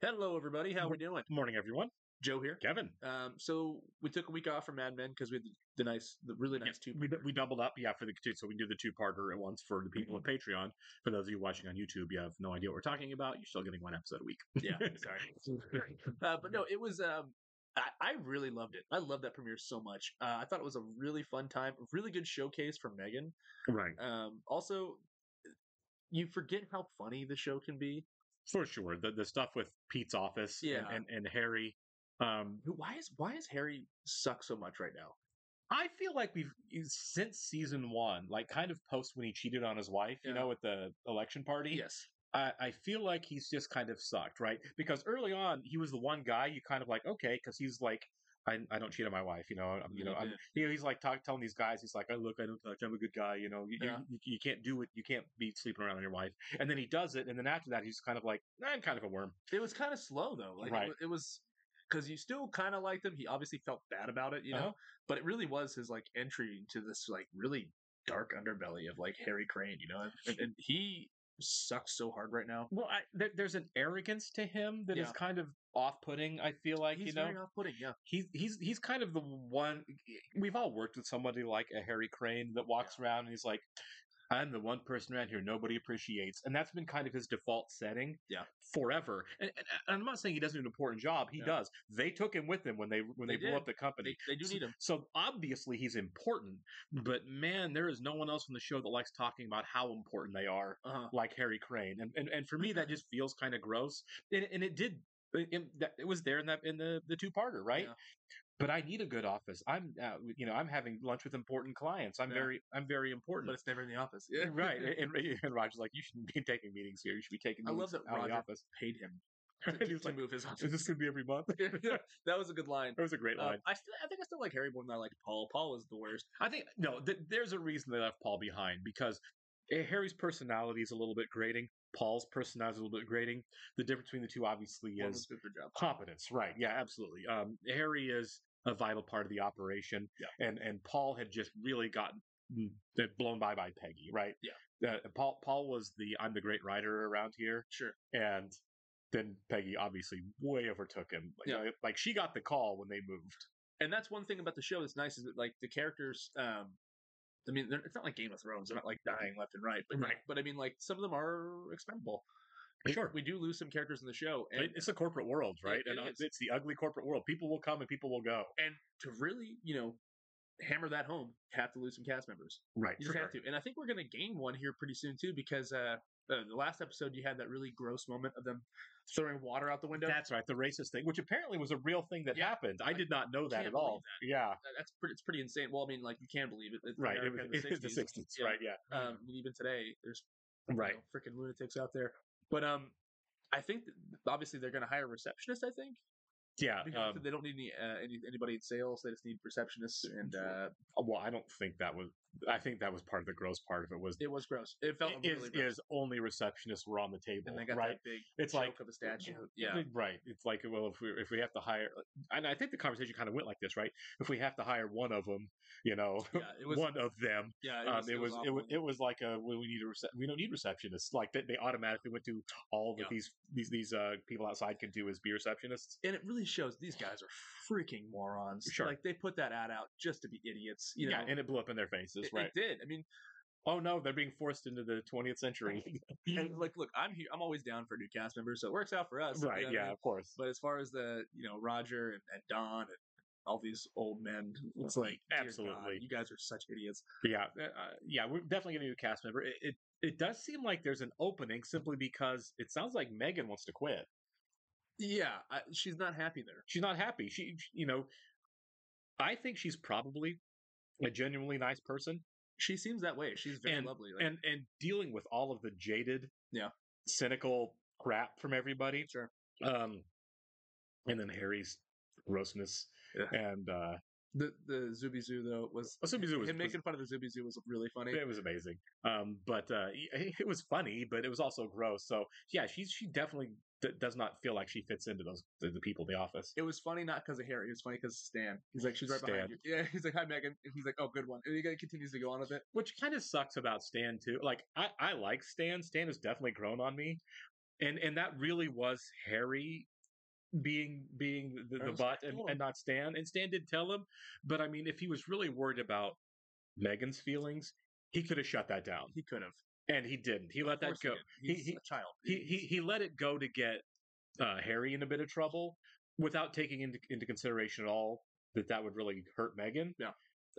Hello, everybody. How we doing? Morning, everyone. Joe here. Kevin. So we took a week off from Mad Men because we had the really nice two. We doubled up, for the two, so we can do the two-parter at once for the people on Patreon. For those of you watching on YouTube, you have no idea what we're talking about. You're still getting one episode a week. Yeah, sorry. But no, it was. I really loved it. I love that premiere so much. I thought it was a really fun time, a really good showcase for Megan. Right. Also, you forget how funny the show can be. For sure. The stuff with Pete's office and Harry. Why is Harry suck so much right now? I feel like we've since season one, like kind of post when he cheated on his wife, you know, at the election party. Yes. I feel like he's just kind of sucked, right? Because early on, he was the one guy you kind of like, okay, because he's like, I don't cheat on my wife, he's like telling these guys, he's like, oh look, I don't touch, I'm a good guy, you can't do it, you can't be sleeping around on your wife, and then he does it, and then after that, he's kind of like, I'm kind of a worm. It was kind of slow though, like right. it was because you still kind of liked him. He obviously felt bad about it, but it really was his like entry into this like really dark underbelly of like Harry Crane, and he sucks so hard right now. Well, there's an arrogance to him that is kind of off-putting. I feel like he's very off-putting. Yeah, he's kind of the one. We've all worked with somebody like a Harry Crane that walks around and he's like, I'm the one person around here nobody appreciates. And that's been kind of his default setting forever. And I'm not saying he doesn't do an important job. He does. They took him with them when they blew up the company. They do need him. So obviously he's important. But man, there is no one else on the show that likes talking about how important they are, like Harry Crane. And for me, that just feels kind of gross. And it did. It was there in the two-parter, right? Yeah. But I need a good office. I'm having lunch with important clients. I'm very important. But it's never in the office. Yeah. Right. And Roger's like, you shouldn't be taking meetings here. You should be taking meetings out of the office. Paid him to move his office. Is this going to be every month? That was a good line. That was a great line. I think I still like Harry more than I liked Paul. Paul was the worst. I think, there's a reason they left Paul behind, because Harry's personality is a little bit grating. Paul's personality is a little bit grating. The difference between the two, obviously, is competence. Right. Yeah, absolutely. Harry is a vital part of the operation. Yeah. And Paul had just really gotten blown by Peggy, right? Yeah. Paul was I'm the great writer around here. Sure. And then Peggy obviously way overtook him. Like she got the call when they moved. And that's one thing about the show that's nice, is that like the characters, I mean, it's not like Game of Thrones. They're not like dying left and right. But I mean, like some of them are expendable. Sure. We do lose some characters in the show. And it's a corporate world, right? It's the ugly corporate world. People will come and people will go. And to really, hammer that home, you have to lose some cast members. Right. You just have to. And I think we're going to gain one here pretty soon, too, because the last episode, you had that really gross moment of them throwing water out the window. That's right. The racist thing, which apparently was a real thing that happened. I did not know that at all. That. Yeah. It's pretty insane. Well, I mean, like, you can believe it. It's right. It was the 60s. Right. Yeah. Even today, there's freaking lunatics out there. But I think obviously they're going to hire a receptionist, I think. Yeah. They don't need anybody in sales. They just need receptionists. And well, I don't think that was. I think that was part of the gross part of it. It was gross. It felt really gross. Is only receptionists were on the table, and they got that big. It's joke like of a statue. Yeah. Right. It's like, well, if we have to hire, and I think the conversation kind of went like this, right? If we have to hire one of them, one of them. Yeah. It was like we don't need receptionists. Like they automatically went to all that these people outside can do as be receptionists, and it really shows these guys are freaking morons. Sure. Like they put that ad out just to be idiots. Yeah, and it blew up in their faces. Right. It did. I mean, oh no, they're being forced into the 20th century. And like, look, I'm here. I'm always down for new cast members, so it works out for us. Right? Yeah, of course. But as far as the Roger and Don and all these old men, it's like absolutely, God, you guys are such idiots. Yeah, we're definitely getting a new cast member. It does seem like there's an opening simply because it sounds like Megan wants to quit. Yeah, she's not happy there. She's not happy. She, I think she's probably a genuinely nice person. She seems that way. She's very lovely. And dealing with all of the jaded, cynical crap from everybody. Sure. And then Harry's grossness and the Zuby Zoo though was making fun of the Zuby Zoo was really funny. It was amazing. But it was funny, but it was also gross. So yeah, she definitely does not feel like she fits into the people in the office. It was funny not because of Harry. It was funny because of Stan. He's like, she's right behind you. Yeah, he's like, hi Megan. And he's like, oh, good one. And he continues to go on with it, which kind of sucks about Stan too. Like I like Stan. Stan has definitely grown on me. and that really was Harry being the butt and not Stan. And Stan did tell him, but I mean, if he was really worried about Megan's feelings, he could have shut that down. He could have, and he didn't. He let that go. He's a child. He let it go to get Harry in a bit of trouble without taking into consideration at all that would really hurt Megan. Yeah.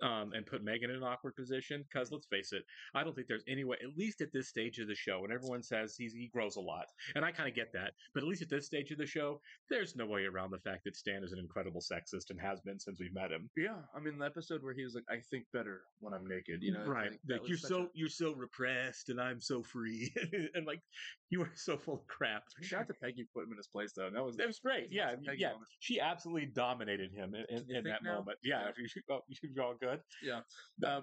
And put Megan in an awkward position. Because let's face it, I don't think there's any way, at least at this stage of the show, and everyone says he grows a lot, and I kind of get that, but at least at this stage of the show, there's no way around the fact that Stan is an incredible sexist and has been since we've met him. Yeah, I mean the episode where he was like, "I think better when I'm naked," you know, right? Like you're so repressed, and I'm so free, and like you are so full of crap. Shout out to Peggy for putting him in his place, though. That was great. Yeah, yeah. She absolutely dominated him in that moment. Yeah, you've all good. Yeah.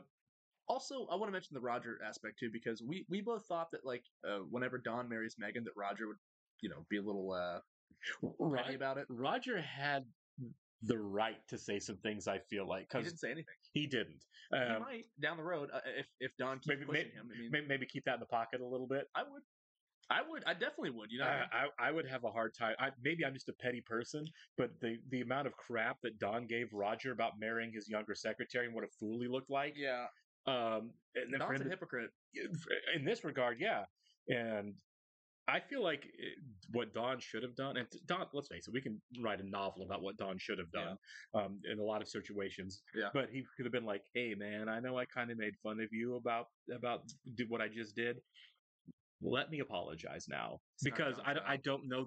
Also, I want to mention the Roger aspect too, because we both thought that like whenever Dawn marries Megan, that Roger would, be a little petty about it. Roger had the right to say some things. I feel like he didn't say anything. He didn't. He might down the road if Dawn keeps pushing him. I mean, maybe keep that in the pocket a little bit. I would. I definitely would. You know, I would have a hard time. Maybe I'm just a petty person, but the amount of crap that Dawn gave Roger about marrying his younger secretary and what a fool he looked like. Yeah. And Dawn's a hypocrite in this regard. Yeah. And I feel like what Dawn should have done, and Dawn, let's face it, we can write a novel about what Dawn should have done in a lot of situations. Yeah. But he could have been like, "Hey, man, I know I kind of made fun of you about what I just did. Let me apologize now," because I don't know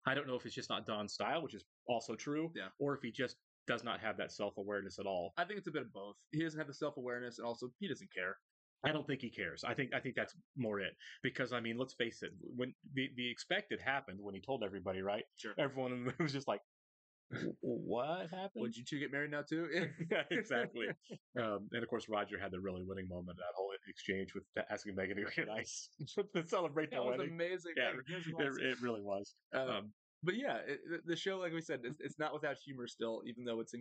if it's just not Don's style, which is also true, or if he just does not have that self-awareness at all. I think it's a bit of both. He doesn't have the self-awareness, and also he doesn't care. I don't think he cares. I think that's more it. Because I mean, let's face it, when the expected happened when he told everybody, right? Sure. Everyone was just like, what happened? Would you two get married now too? Yeah, exactly. And of course, Roger had the really winning moment, that whole exchange with asking Megan to get ice to celebrate the wedding. That was amazing. Yeah, it really was. But yeah, the show, like we said, it's not without humor still, even though it's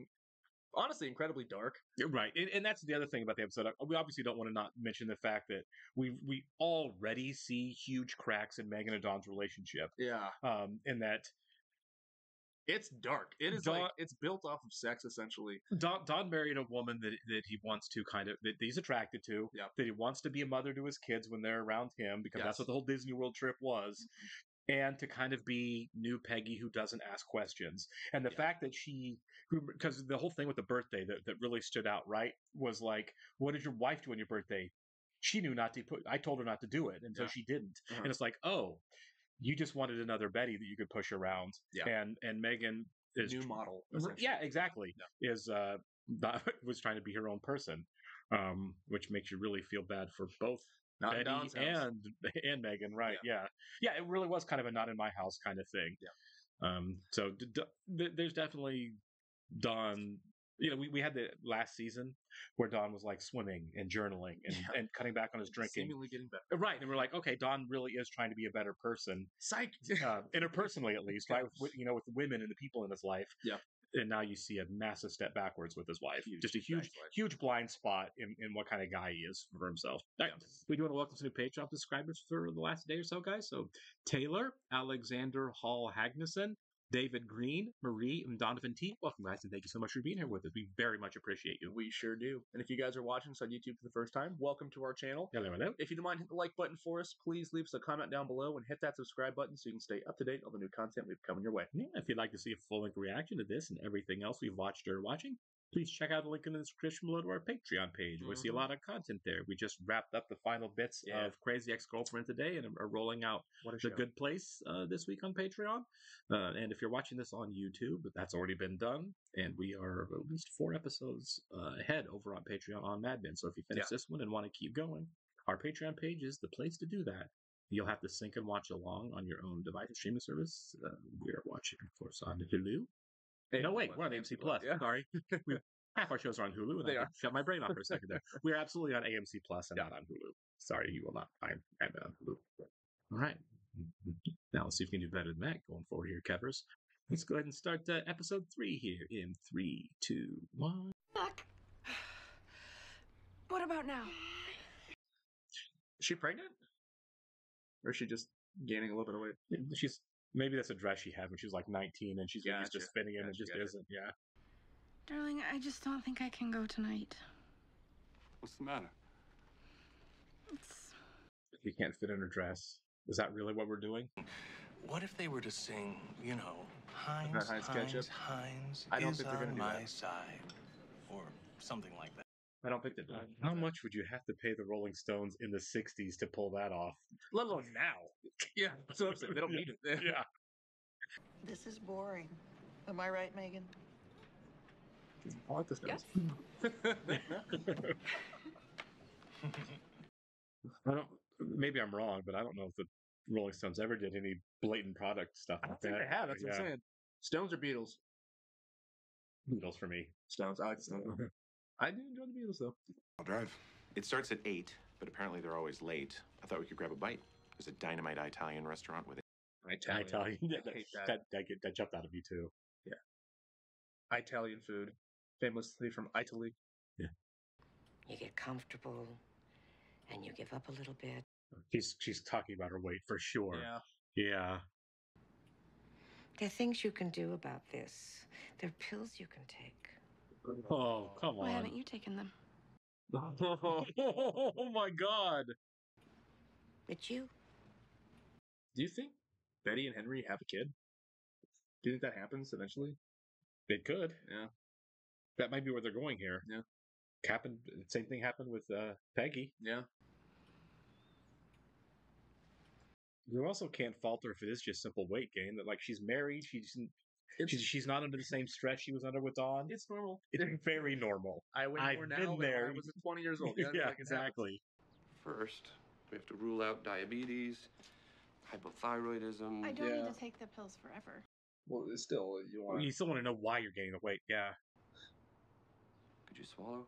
honestly incredibly dark. Right. And that's the other thing about the episode. We obviously don't want to not mention the fact that we already see huge cracks in Megan and Dawn's relationship. Yeah. And that it's dark. It is it's built off of sex, essentially. Dawn married a woman that he wants to that he's attracted to, that he wants to be a mother to his kids when they're around him, because that's what the whole Disney World trip was. Mm-hmm. And to kind of be new Peggy who doesn't ask questions. And the fact that because the whole thing with the birthday that really stood out, right, was like, what did your wife do on your birthday? She knew not to I told her not to do it until she didn't. Uh-huh. And it's like, oh, you just wanted another Betty that you could push around. Yeah. And Megan is new model. Yeah, exactly. Yeah. Was trying to be her own person, which makes you really feel bad for both not Betty and Megan, right? Yeah, it really was kind of a not in my house kind of thing. Yeah. So there's definitely Dawn. You know, we had the last season where Dawn was like swimming and journaling and cutting back on his drinking, seemingly getting better. Right, and we're like, okay, Dawn really is trying to be a better person, psych, interpersonally at least, right? With the women and the people in his life. Yeah. And now you see a massive step backwards with his wife. Just a huge blind spot in what kind of guy he is for himself. Right. We do want to welcome some new Patreon subscribers for the last day or so, guys. So Taylor, Alexander Hall Hagnuson, David Green, Marie, and Donovan T. Welcome, guys, and thank you so much for being here with us. We very much appreciate you. We sure do. And if you guys are watching us on YouTube for the first time, welcome to our channel. Hello. If you don't mind hitting the like button for us, please leave us a comment down below and hit that subscribe button so you can stay up to date on the new content we've coming your way. Yeah, if you'd like to see a full-length reaction to this and everything else we've watched or are watching, please check out the link in the description below to our Patreon page. We see a lot of content there. We just wrapped up the final bits of Crazy Ex-Girlfriend today and are rolling out The Good Place this week on Patreon. And if you're watching this on YouTube, that's already been done. And we are at least 4 episodes ahead over on Patreon on Mad Men. So if you finish this one and want to keep going, our Patreon page is the place to do that. You'll have to sync and watch along on your own device streaming service. We are watching, of course, on Hulu. No, wait, we're on AMC Plus. Yeah. Sorry. Half our shows are on Hulu, and I shut my brain off for a second there. We are absolutely on AMC Plus and not on Hulu. Sorry, you will not find it on Hulu. All right. Now let's see if we can do better than that going forward here, Kevers. Let's go ahead and start episode 3 here in 3, 2, 1. Fuck. What about now? Is she pregnant? Or is she just gaining a little bit of weight. She's maybe that's a dress she had when she was like 19, and she's used to spinning it, and it just isn't. Yeah. Darling, I just don't think I can go tonight. What's the matter? You can't fit in her dress. Is that really what we're doing? What if they were to sing, you know, Heinz, Heinz I don't is think they're gonna on do my that. side, or something like that. I don't think they do. How much would you have to pay the Rolling Stones in the '60s to pull that off? Let alone now. Yeah, that's what I'm saying. They don't need it. Yeah. This is boring. Am I right, Megan? I like this. Yes. I don't. Maybe I'm wrong, but I don't know if the Rolling Stones ever did any blatant product stuff. I don't think they have. That's what I'm saying. Stones or Beatles? Beatles for me. Stones. I like the Stones. I do enjoy the Beatles though. I'll drive. It starts at 8, but apparently they're always late. I thought we could grab a bite. There's a dynamite Italian restaurant with Italian. I hate that. That jumped out of me too. Italian food, famously from Italy. Yeah. You get comfortable, and you give up a little bit. She's talking about her weight for sure. Yeah. There are things you can do about this. There are pills you can take. Oh, come on. Why haven't you taken them? Oh my God. But you? Do you think Betty and Henry have a kid? Do you think that happens eventually? It could. Yeah. That might be where they're going here. Yeah. Same thing happened with Peggy. Yeah. You also can't fault her if it is just simple weight gain. That like she's married, she's not under the same stress she was under with Dawn. It's normal. It's very normal. I weigh more now than when I was 20 years old. Yeah, like exactly. First, we have to rule out diabetes, hypothyroidism. I don't need to take the pills forever. Well, it's still You still want to know why you're gaining the weight. Yeah. Could you swallow?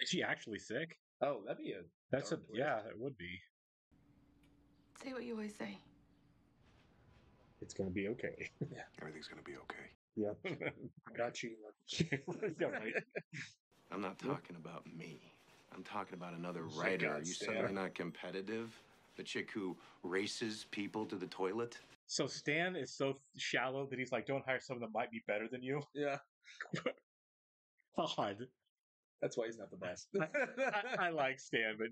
Is she actually sick? Oh, that'd be yeah, it would be. Say what you always say. It's gonna be okay. Yeah. Everything's gonna be okay. Yeah. I got you. Yeah, right. I'm not talking about me. I'm talking about another writer. Are you suddenly not competitive? The chick who races people to the toilet? So Stan is so shallow that he's like, don't hire someone that might be better than you. Yeah. Odd. That's why he's not the best. I like Stan, but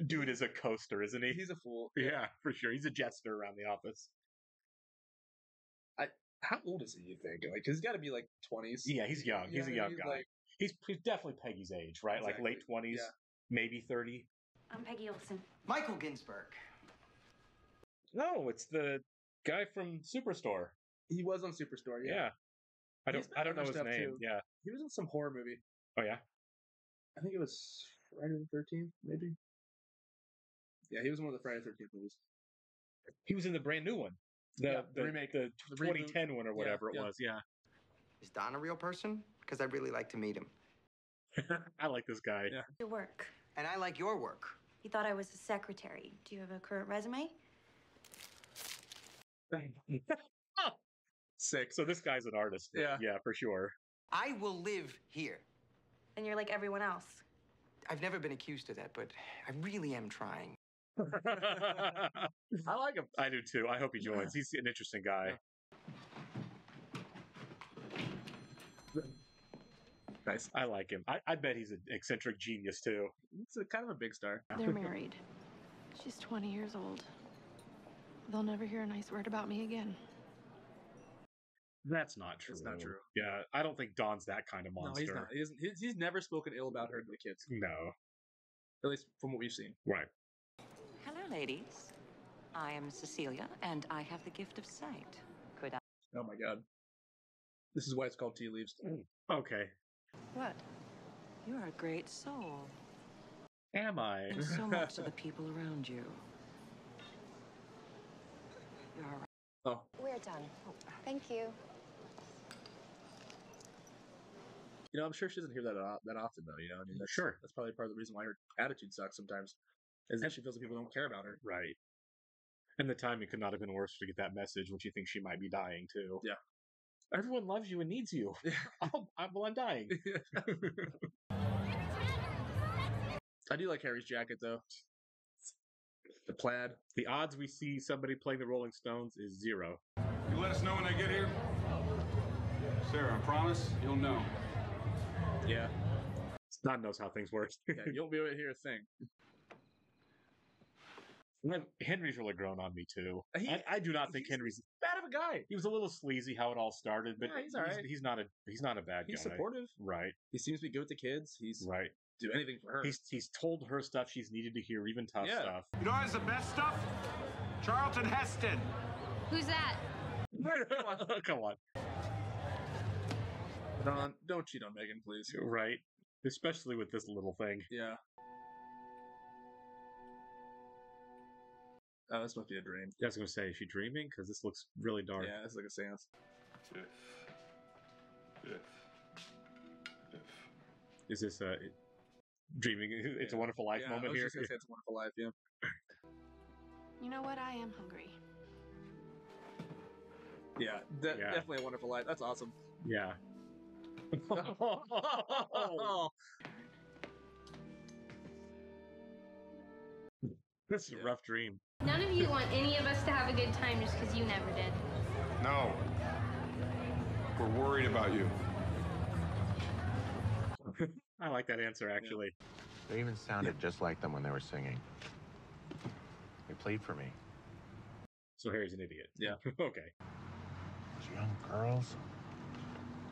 dude is a coaster, isn't he? He's a fool. Yeah, for sure. He's a jester around the office. How old is he, you think? Like, 'cause he's got to be like 20s. Yeah, he's young. He's a young guy. Like, he's definitely Peggy's age, right? Exactly. Like late 20s, maybe 30. I'm Peggy Olson. Michael Ginsburg. No, it's the guy from Superstore. he was on Superstore. Yeah. I don't know his name. Too. Yeah. He was in some horror movie. Oh yeah. I think it was Friday the 13th, maybe. Yeah, he was in one of the Friday the 13th movies. He was in the brand new one. The remake, the 2010 one or whatever it was. Yeah. Is Don a real person? Because I'd really like to meet him. I like this guy. Yeah. Your work. And I like your work. You thought I was a secretary. Do you have a current resume? Sick. So this guy's an artist. Yeah. Yeah, for sure. I will live here. Then you're like everyone else. I've never been accused of that, but I really am trying. I like him. I do too. I hope he joins. He's an interesting guy. Nice. I like him. I bet he's an eccentric genius too. He's kind of a big star. They're married. She's 20 years old. They'll never hear a nice word about me again. That's not true. That's not true. Yeah, I don't think Don's that kind of monster. No, he's not. He's never spoken ill about her to the kids. No. At least from what we've seen. Right. Hello, ladies. I am Cecilia, and I have the gift of sight. Could I? Oh my god. This is why it's called Tea Leaves. Okay. What? You are a great soul. Am I? And so much to the people around you. You're all right. Oh. We're done. Thank you. You know, I'm sure she doesn't hear that often, though. You know, I mean, that's probably part of the reason why her attitude sucks sometimes, is that she feels that people don't care about her. Right. And the timing could not have been worse to get that message when she thinks she might be dying too. Yeah. Everyone loves you and needs you. I'm dying. I do like Harry's jacket, though. The plaid. The odds we see somebody playing the Rolling Stones is 0. You let us know when I get here? Sarah, I promise you'll know. Yeah. Snod knows how things work. Yeah, you'll be able to hear a thing. Henry's really grown on me too. I do not think Henry's bad of a guy. He was a little sleazy how it all started, but yeah, he's all right. He's not a bad guy. He's supportive, right? He seems to be good with the kids. He's right. Do anything for her. He's told her stuff she's needed to hear, even tough stuff. You know what's the best stuff? Charlton Heston. Who's that? Come on. Don't cheat on Megan, please. Right. Especially with this little thing. Yeah. Oh, this must be a dream. I was going to say, is she dreaming? Because this looks really dark. Yeah, it's like a seance. Is this a dreaming? It's a Wonderful Life moment here. Just gonna say It's a Wonderful Life. Yeah. You know what? I am hungry. Yeah, definitely a Wonderful Life. That's awesome. Yeah. This is a rough dream. None of you want any of us to have a good time just because you never did. No. We're worried about you. I like that answer, actually. They even sounded just like them when they were singing. They played for me. So Harry's an idiot. Yeah. Okay. Those young girls,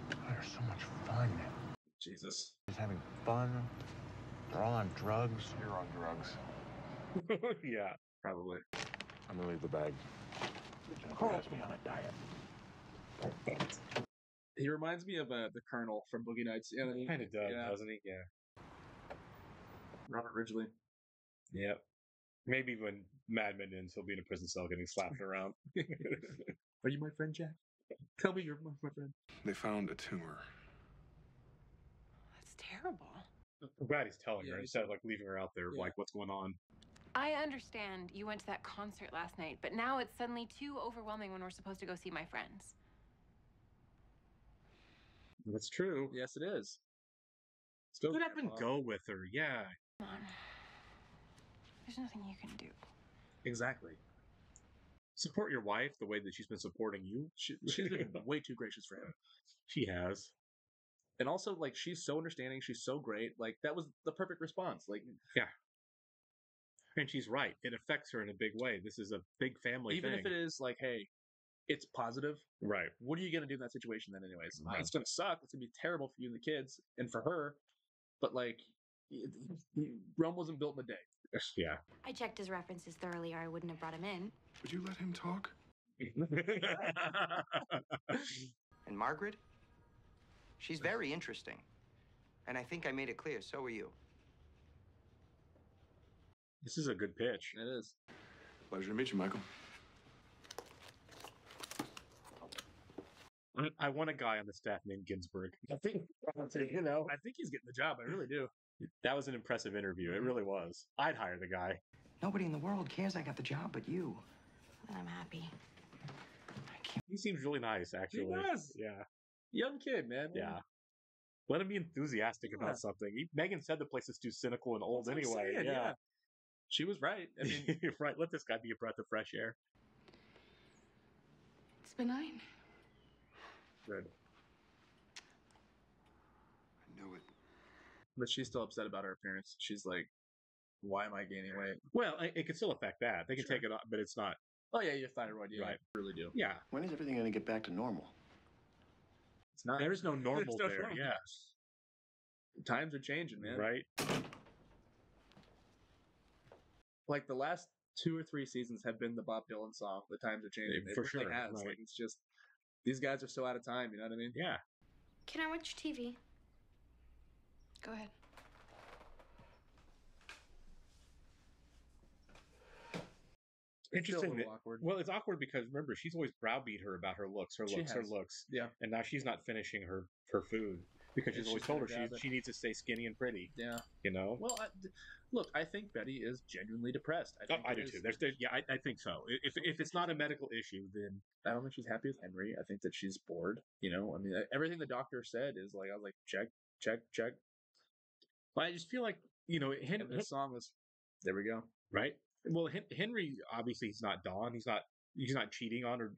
they're so much fun. Jesus. He's having fun. They're all on drugs. You're on drugs. Yeah, probably. I'm gonna leave the bag. Jennifer has me on a diet. He reminds me of the Colonel from Boogie Nights. Yeah, He kind of does, doesn't he? Yeah. Robert Ridgely. Yep. Maybe when Mad Men ends, he'll be in a prison cell getting slapped around. Are you my friend, Jack? Tell me you're my friend. They found a tumor. That's terrible. I'm glad he's telling her instead of like leaving her out there, like, what's going on. I understand you went to that concert last night, but now it's suddenly too overwhelming when we're supposed to go see my friends. That's true. Yes, it is. Still get up and go with her. Yeah. Come on. There's nothing you can do. Exactly. Support your wife the way that she's been supporting you. She's been way too gracious for him. She has. And also, like, she's so understanding. She's so great. Like, that was the perfect response. Like, yeah. And she's right. It affects her in a big way. This is a big family even thing. if it is like, hey, it's positive. Right. What are you going to do in that situation then anyways? Right. It's going to suck. It's going to be terrible for you and the kids and for her. But, like, Rome wasn't built in a day. Yeah. I checked his references thoroughly or I wouldn't have brought him in. Would you let him talk? And Margaret? She's very interesting. And I think I made it clear, so are you. This is a good pitch. It is. Pleasure to meet you, Michael. I want a guy on the staff named Ginsburg. I think, you know, I think he's getting the job. I really do. That was an impressive interview. It really was. I'd hire the guy. Nobody in the world cares I got the job but you. And I'm happy. He seems really nice, actually. He does. Yeah. Young kid, man. Yeah. Let him be enthusiastic about something. Megan said the place is too cynical and old anyway. Saying, yeah. She was right. I mean, right. Let this guy be a breath of fresh air. It's benign. Good. I knew it. But she's still upset about her appearance. She's like, why am I gaining weight? Well, it can still affect that. They can take it off, but it's not. Oh, yeah, your thyroid. Yeah, Right. you really do. Yeah. When is everything gonna get back to normal? It's not. There is no normal There's no there. normal. Yeah. Times are changing, man. Right. Like the last 2 or 3 seasons have been the Bob Dylan song. The times are changing. It For really sure. has. Right. Like, it's just these guys are so out of time. You know what I mean? Yeah. Can I watch TV? Go ahead. Interesting. Still a little awkward. Well, it's awkward because remember she's always browbeat her about her looks, her She looks. has. Yeah. And now she's not finishing her food because she's Yeah, always she's told her gonna grab it. she needs to stay skinny and pretty. Yeah. You know. Well, look, I think Betty is genuinely depressed. I do too. I think so. If it's not a medical issue, then I don't think she's happy with Henry. I think that she's bored. You know, I mean, everything the doctor said is like, I was like, check, check, check. But I just feel like, you know, And this song was, there we go. Right? Well, Henry obviously he's not Dawn. He's not cheating on or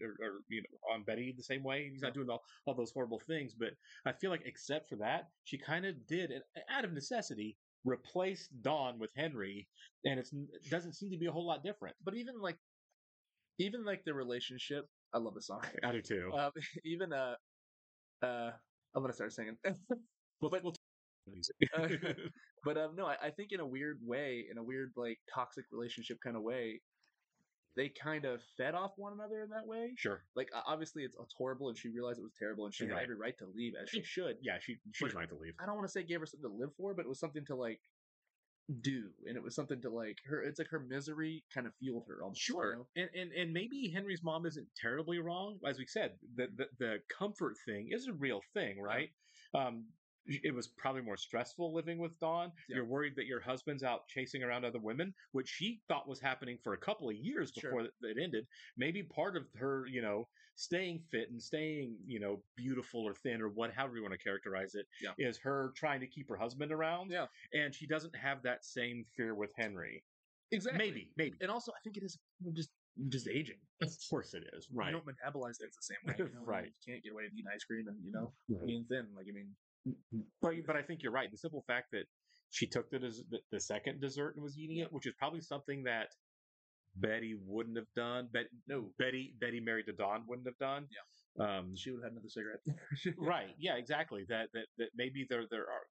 on Betty the same way. He's not doing all those horrible things. But I feel like except for that, she kind of did, out of necessity, replace Dawn with Henry, and it doesn't seem to be a whole lot different. But even like the relationship, I love the song. I do too. Even I'm gonna start singing. We'll but no, I think in a weird way, in a weird like toxic relationship kind of way, they kind of fed off one another in that way. Sure. Like obviously it's horrible, and she realized it was terrible, and she had every right to leave, as she should. Yeah, she's right to leave. I don't want to say gave her something to live for, but it was something to like do, and it was something to like her. It's like her misery kind of fueled her. Almost, sure, you know? and maybe Henry's mom isn't terribly wrong. As we said, the comfort thing is a real thing, right? Yeah. It was probably more stressful living with Dawn. Yeah. You're worried that your husband's out chasing around other women, which she thought was happening for a couple of years before it ended. Maybe part of her, staying fit and staying, beautiful or thin or however you want to characterize it, is her trying to keep her husband around. Yeah. And she doesn't have that same fear with Henry. Exactly. Maybe. And also, I think it is just aging. Of course it is. Right. You don't metabolize things the same way. Right. You can't get away with eating ice cream and, being thin. But I think you're right. The simple fact that she took the second dessert and was eating it, which is probably something that Betty wouldn't have done. Betty married to Dawn wouldn't have done. Yeah. She would have had another cigarette. Right. Yeah, exactly. That maybe there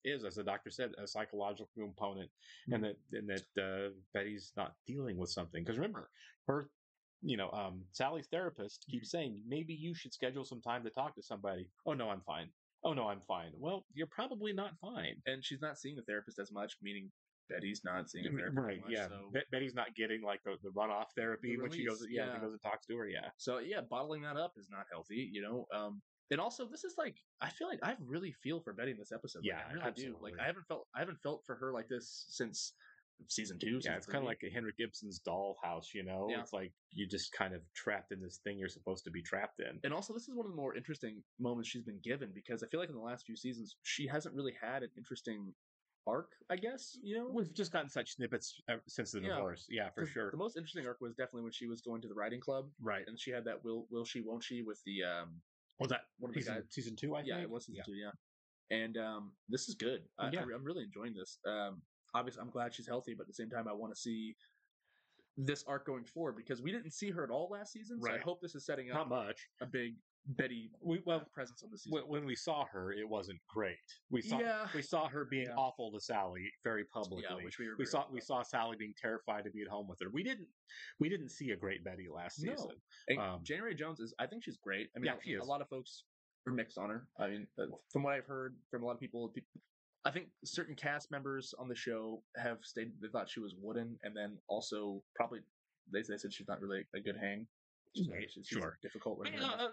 is, as the doctor said, a psychological component, and that Betty's not dealing with something. Because remember, her, Sally's therapist keeps saying, maybe you should schedule some time to talk to somebody. Oh no, I'm fine. Oh no, I'm fine. Well, you're probably not fine. And she's not seeing the therapist as much, meaning Betty's not seeing a therapist right, as much. Yeah. So. Betty's not getting like the runoff therapy when she goes, and talks to her. Yeah. So bottling that up is not healthy, And also, this is like, I feel like I really feel for Betty in this episode. Yeah, like, I really do. Like, I haven't felt for her like this since season 2. Yeah, it's kind of like a Henry Gibson's Dollhouse, Yeah. It's like you just kind of trapped in this thing you're supposed to be trapped in. And also, this is one of the more interesting moments she's been given, because I feel like in the last few seasons, she hasn't really had an interesting arc, I guess, We've just gotten such snippets since the divorce. Yeah, for sure. The most interesting arc was definitely when she was going to the writing club. Right. And she had that will she, won't she with the, one of the guys. Season 2, I think? Yeah, it was season 2, yeah. And this is good. I'm really enjoying this. Obviously, I'm glad she's healthy, but at the same time, I want to see this arc going forward, because we didn't see her at all last season. So I hope this is setting up not much a big Betty presence on the season. When we saw her, it wasn't great. We saw her being awful to Sally very publicly. Yeah, which we saw Sally being terrified to be at home with her. We didn't see a great Betty last season. January Jones I think she's great. I mean, she is. A lot of folks are mixed on her. I mean, from what I've heard from a lot of people, I think certain cast members on the show have stated they thought she was wooden, and then also probably they said she's not really a good hang. She's difficult.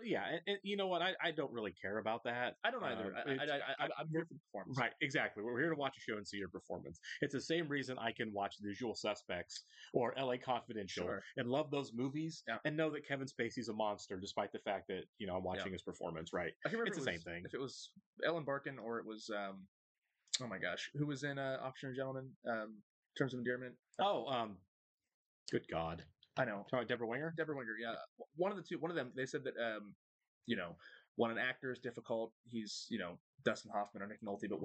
Yeah, and you know what? I don't really care about that. I don't either. I'm here for the performance. Right, exactly. We're here to watch a show and see your performance. It's the same reason I can watch The Usual Suspects or L.A. Confidential and love those movies and know that Kevin Spacey's a monster, despite the fact that I'm watching his performance. Right, it's the same thing. If it was Ellen Barkin or it was oh my gosh, who was in Officer and Gentleman? Terms of Endearment. Good God. I know. Deborah Winger? Deborah Winger, yeah. One of the two. One of them. They said that when an actor is difficult, he's Dustin Hoffman or Nick Nolte, but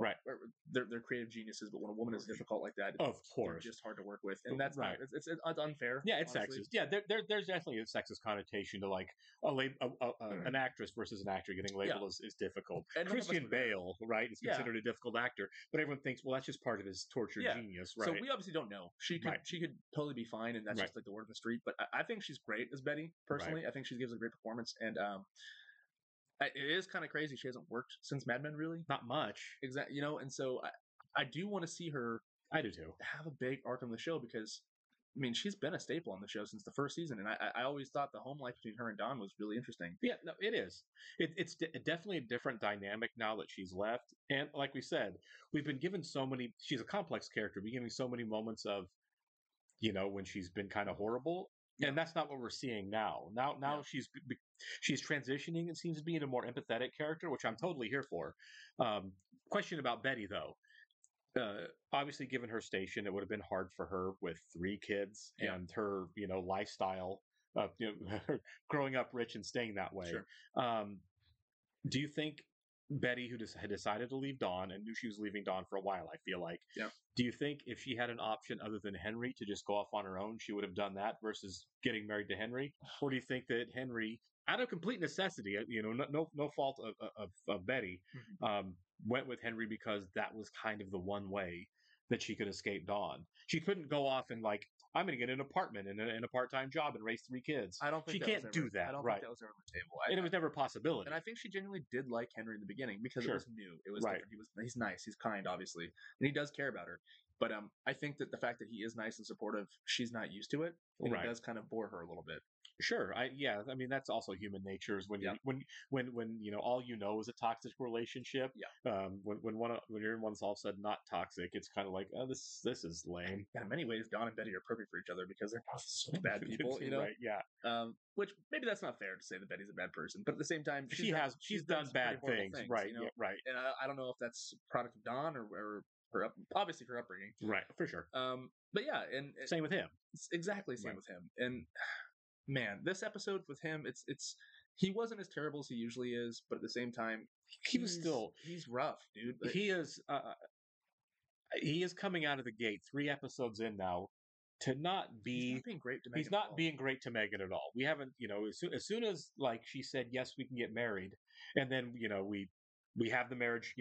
they're creative geniuses. But when a woman is difficult like that, of course, they're just hard to work with, and that's right. It's unfair. Yeah, it's sexist. Yeah, there's definitely a sexist connotation to like an actress versus an actor getting labeled as difficult. And Christian Bale, right, is considered a difficult actor, but everyone thinks, well, that's just part of his torture genius, right? So we obviously don't know. She could totally be fine, and that's just like the word of the street. But I think she's great as Betty. Personally, I think she gives a great performance, and it is kind of crazy. She hasn't worked since Mad Men, really. Not much. Exactly. And so I do want to see her. I do too. Have a big arc on the show, because, I mean, she's been a staple on the show since the first season, and I always thought the home life between her and Don was really interesting. Yeah, no, it is. It's definitely a different dynamic now that she's left, and like we said, we've been given so many. She's a complex character. We're giving so many moments of, when she's been kind of horrible. Yeah. And that's not what we're seeing now. Now she's transitioning, it seems to be, into a more empathetic character, which I'm totally here for. Question about Betty, though. obviously, given her station, it would have been hard for her with 3 kids and her, lifestyle, growing up rich and staying that way. Sure. Do you think Betty, who had decided to leave Dawn and knew she was leaving Dawn for a while, I feel like, do you think if she had an option other than Henry to just go off on her own, she would have done that versus getting married to Henry? Or do you think that Henry, out of complete necessity, no fault of Betty, went with Henry because that was kind of the one way that she could escape Dawn? She couldn't go off and I'm going to get an apartment and a part-time job and raise 3 kids. I don't think she can't do that. I don't think that was ever on the table. And it was never a possibility. And I think she genuinely did like Henry in the beginning because it was new. It was different. He's nice. He's kind, obviously, and he does care about her. But I think that the fact that he is nice and supportive, she's not used to it, and it does kind of bore her a little bit. Sure. I mean, that's also human nature. Is when all is a toxic relationship. Yeah. When everyone's all of a sudden not toxic, it's kind of like, oh, this is lame. Yeah, in many ways, Dawn and Betty are perfect for each other because they're both such bad people. Right? Yeah. Which maybe that's not fair to say that Betty's a bad person, but at the same time, she's done bad things. Right. You know? Yeah, right. And I don't know if that's a product of Dawn or her obviously her upbringing. Right. For sure. But yeah, and same with him. Exactly same with him. And man, this episode with him, it's he wasn't as terrible as he usually is, but at the same time, he's rough, dude. He is coming out of the gate 3 episodes in now to not be. He's not being great to Megan. He's not being great to Megan at all. We haven't, as soon as she said yes, we can get married, and then we have the marriage,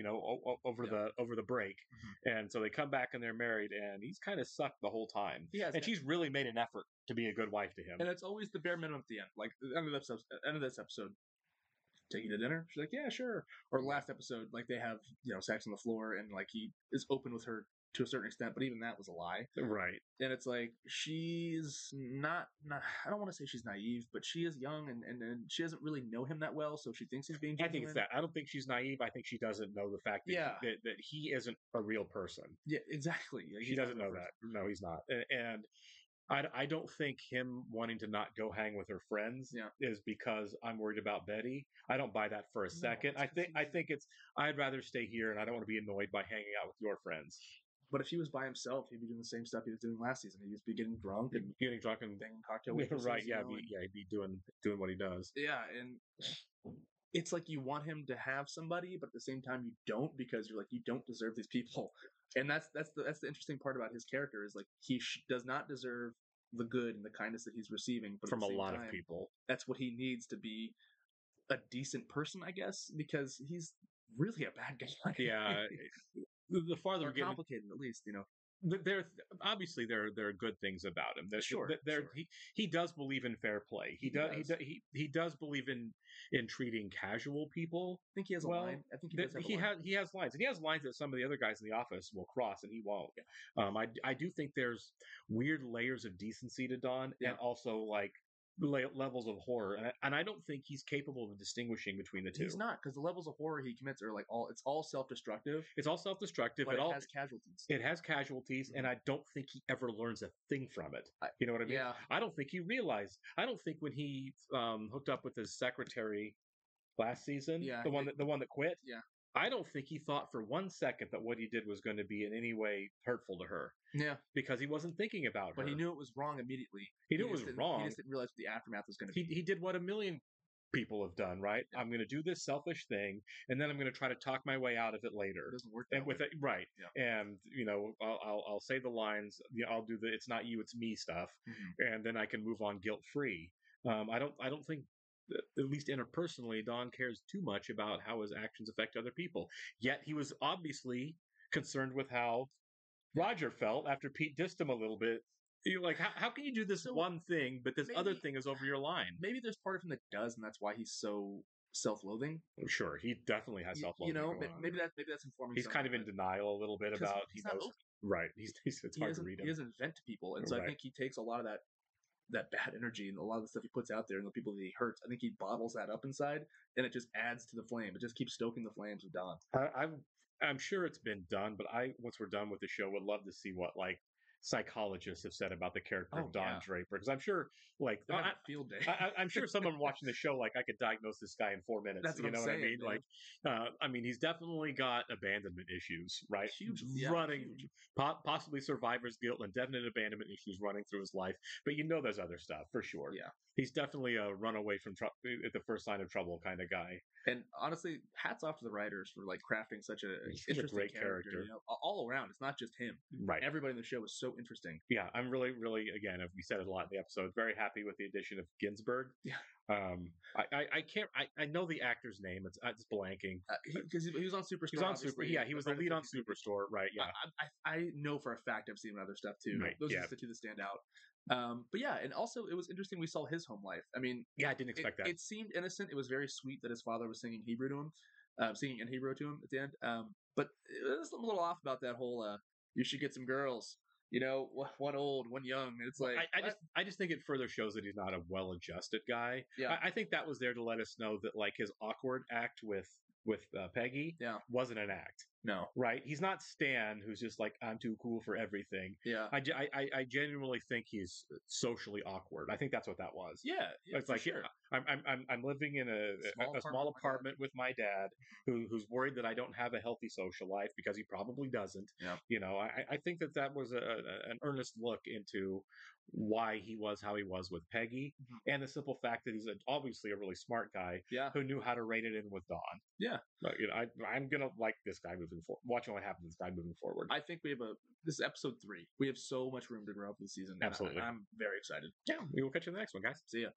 over the break, and so they come back and they're married, and he's kind of sucked the whole time. And she's really made an effort to be a good wife to him. And it's always the bare minimum at the end. Like the end of this episode, take you to dinner. She's like, yeah, sure. Or last episode, they have sex on the floor, and he is open with her to a certain extent, but even that was a lie. Right. And it's she's not I don't want to say she's naive, but she is young and she doesn't really know him that well, so she thinks he's being genuine. I think it's that. I don't think she's naive. I think she doesn't know the fact that he isn't a real person. Yeah, exactly. She doesn't know that. No, he's not. And I don't think him wanting to not go hang with her friends is because I'm worried about Betty. I don't buy that for a second. I think it's I'd rather stay here, and I don't want to be annoyed by hanging out with your friends. But if he was by himself, he'd be doing the same stuff he was doing last season. He'd be getting drunk and banging cocktail waitresses. Right? Yeah, he'd be doing what he does. Yeah, and it's you want him to have somebody, but at the same time you don't, because you're you don't deserve these people. And that's the interesting part about his character is he does not deserve the good and the kindness that he's receiving, but from a lot time, of people. That's what he needs to be a decent person, I guess, because he's really a bad guy. Yeah. The farther we're complicated, at least, There obviously there are good things about him. Sure. He does believe in fair play. He does believe in treating casual people. I think he has a line. I think he has lines, and he has lines that some of the other guys in the office will cross, and he won't. Yeah. I do think there's weird layers of decency to Dawn, and also levels of horror, and I don't think he's capable of distinguishing between the two. He's not, because the levels of horror he commits are it's all self-destructive. It's all self-destructive. But it has casualties. It has casualties, and I don't think he ever learns a thing from it. You know what I mean? Yeah. I don't think he realized. I don't think when he hooked up with his secretary last season, the one that quit. Yeah. I don't think he thought for 1 second that what he did was going to be in any way hurtful to her. Yeah. Because he wasn't thinking about her. But he knew it was wrong immediately. He knew it was wrong. He just didn't realize what the aftermath was going to be. He did what a million people have done, right? Yeah. I'm going to do this selfish thing, and then I'm going to try to talk my way out of it later. It doesn't work that way. Right. Yeah. And, I'll say the lines, I'll do the it's not you, it's me stuff, and then I can move on guilt-free. I don't think, at least interpersonally, Don cares too much about how his actions affect other people. Yet he was obviously concerned with how Roger felt after Pete dissed him a little bit. You're how can you do this one thing, but this other thing is over your line? Maybe there's part of him that does, and that's why he's so self-loathing. Sure, he definitely has self-loathing. Maybe that's informing. He's kind of in denial a little bit about he knows. Right. It's hard to read him. He doesn't vent to people, and so I think he takes a lot of that bad energy and a lot of the stuff he puts out there and the people that he hurts. I think he bottles that up inside, and it just adds to the flame. It just keeps stoking the flames of Don. I'm sure it's been done, but once we're done with the show, would love to see what psychologists have said about the character of Don Draper, because I'm sure, like, field day. I'm sure someone watching the show, like, I could diagnose this guy in 4 minutes. That's what what I mean? Man. Like, I mean, he's definitely got abandonment issues, right? Huge, huge. Possibly survivor's guilt and definite abandonment issues running through his life. But there's other stuff for sure. Yeah, he's definitely a runaway from trouble at the first sign of trouble kind of guy. And honestly, hats off to the writers for like crafting such a interesting great character. All around. It's not just him. Right. Everybody in the show was so interesting. Yeah, I'm really, really, again, we said it a lot in the episode, very happy with the addition of Ginsburg. Yeah. I know the actor's name. It's blanking. Because he was on Superstore. He was on Super. Yeah, he was the lead on Superstore. Right. Yeah. I know for a fact I've seen him in other stuff too. Right. Those are the two that stand out. But yeah, and also it was interesting we saw his home life. I mean, I didn't expect that. It seemed innocent. It was very sweet that his father was singing Hebrew to him, singing in Hebrew to him at the end. But it was a little off about that whole you should get some girls. One old, one young. It's like I just think it further shows that he's not a well-adjusted guy. Yeah, I think that was there to let us know that like his awkward act with Peggy wasn't an act. No, right? He's not Stan, who's just like, I'm too cool for everything. Yeah, I genuinely think he's socially awkward. I think that's what that was. Yeah, it's like sure. I'm living in a small apartment with my dad, who's worried that I don't have a healthy social life because he probably doesn't. Yeah, I think that was an earnest look into why he was how he was with Peggy, and the simple fact that he's obviously a really smart guy who knew how to rein it in with Dawn. Yeah, but, I'm gonna like this guy moving forward. Watching what happens to this guy moving forward. I think this is episode 3. We have so much room to grow up this season. Absolutely, I'm very excited. Yeah, we will catch you in the next one, guys. See ya.